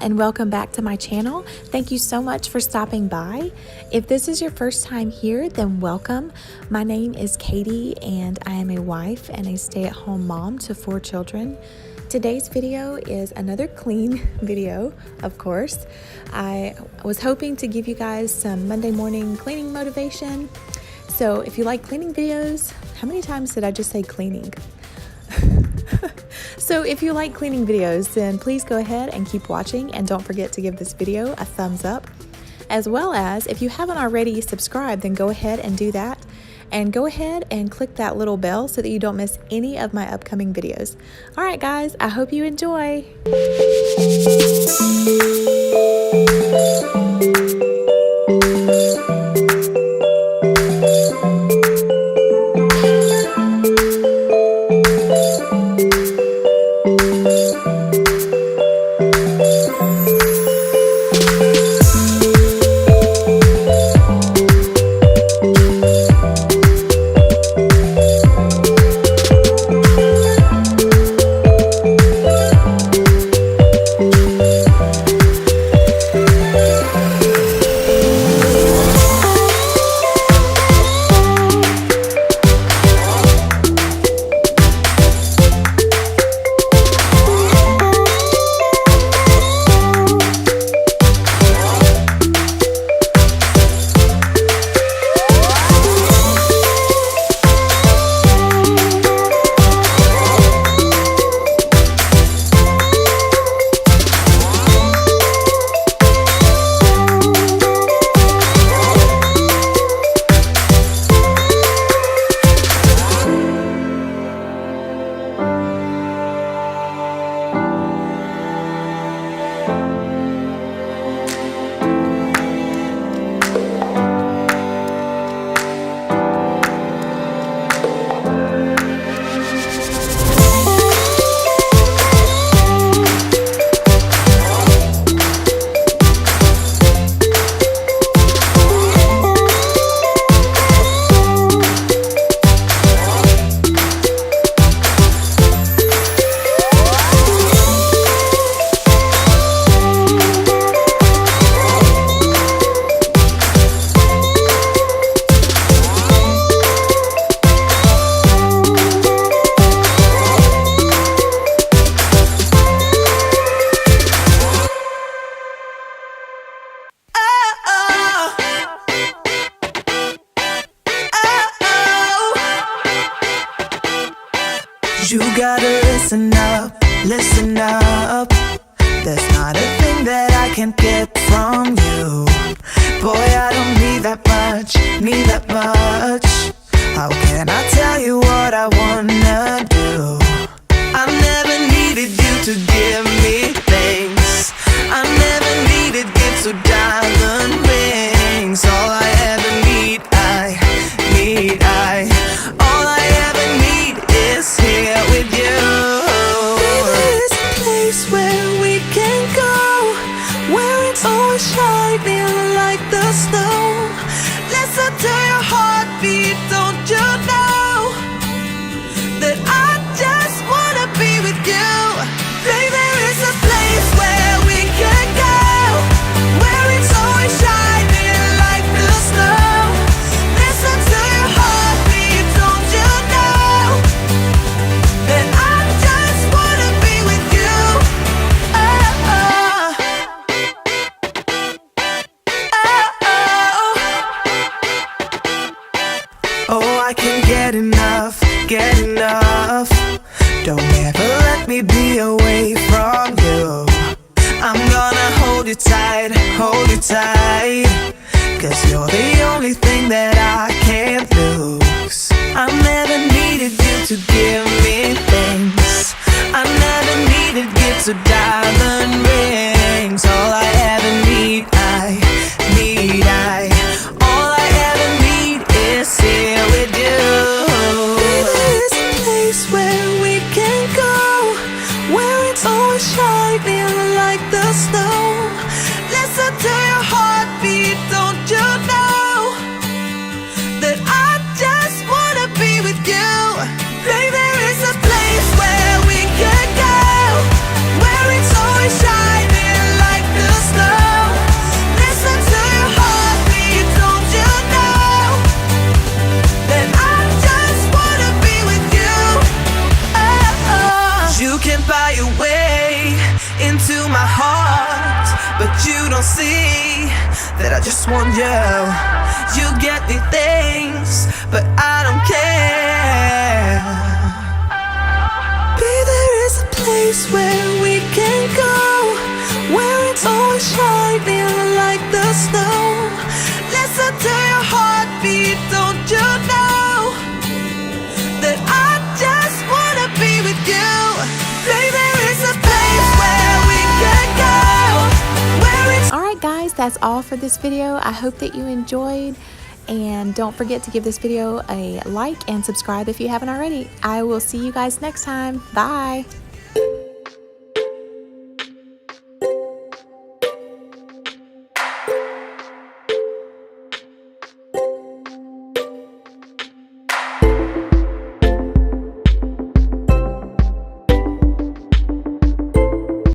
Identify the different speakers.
Speaker 1: And welcome back to my channel. Thank you so much for stopping by. If this is your first time here, then welcome. My name is Katie and I am a wife and a stay-at-home mom to 4 children. Today's video is another clean video, of course. I was hoping to give you guys some Monday morning cleaning motivation. So if you like cleaning videos, how many times did I just say cleaning? So if you like cleaning videos, then please go ahead and keep watching, and don't forget to give this video a thumbs up. As well as, if you haven't already subscribed, then go ahead and do that. And go ahead and click that little bell so that you don't miss any of my upcoming videos. All right, guys, I hope you enjoy.
Speaker 2: You gotta listen up. There's not a thing that I can't get from you. Boy, I don't need that much. How can I tell you what I wanna do? I never needed you to give me things. I never needed gifts or diamond rings. All I ever need, all I ever need is here with you. There's a place where we can go, where it's always shining like the snow. Listen to your heartbeat, don't you know that I just wanna be with you? Baby, there is a place where we can go, where it's always shining like the snow. Listen to your heartbeat, don't you know that I just wanna be with you? Oh, oh. Oh, I can't get enough. Don't ever let me be away from you. I'm gonna hold you tight, 'cause you're the only thing that I can't lose. I never needed you to give me things. I never needed gifts So diamond rings, all I ever need, all I ever need is here with you. There is a place where we can go, where it's always shining like the snow. Listen to your heartbeat, don't you know that I just wanna be with you. Baby, there is a place where we can go, where it's always shining like the snow. Listen to your heartbeat, don't you know that I just wanna be with you. You can buy your way into my heart, but you don't see that I just want you. You get me things, but I don't care. Baby, there is a place where we can go, where it's always shining like the snow. Listen to your heartbeat, don't you know that I just wanna be with you. Baby, there is a place where we can go, where it's...
Speaker 1: Alright guys, that's all for this video. I hope that you enjoyed, and don't forget to give this video a like and subscribe if you haven't already. I will see you guys next time. Bye!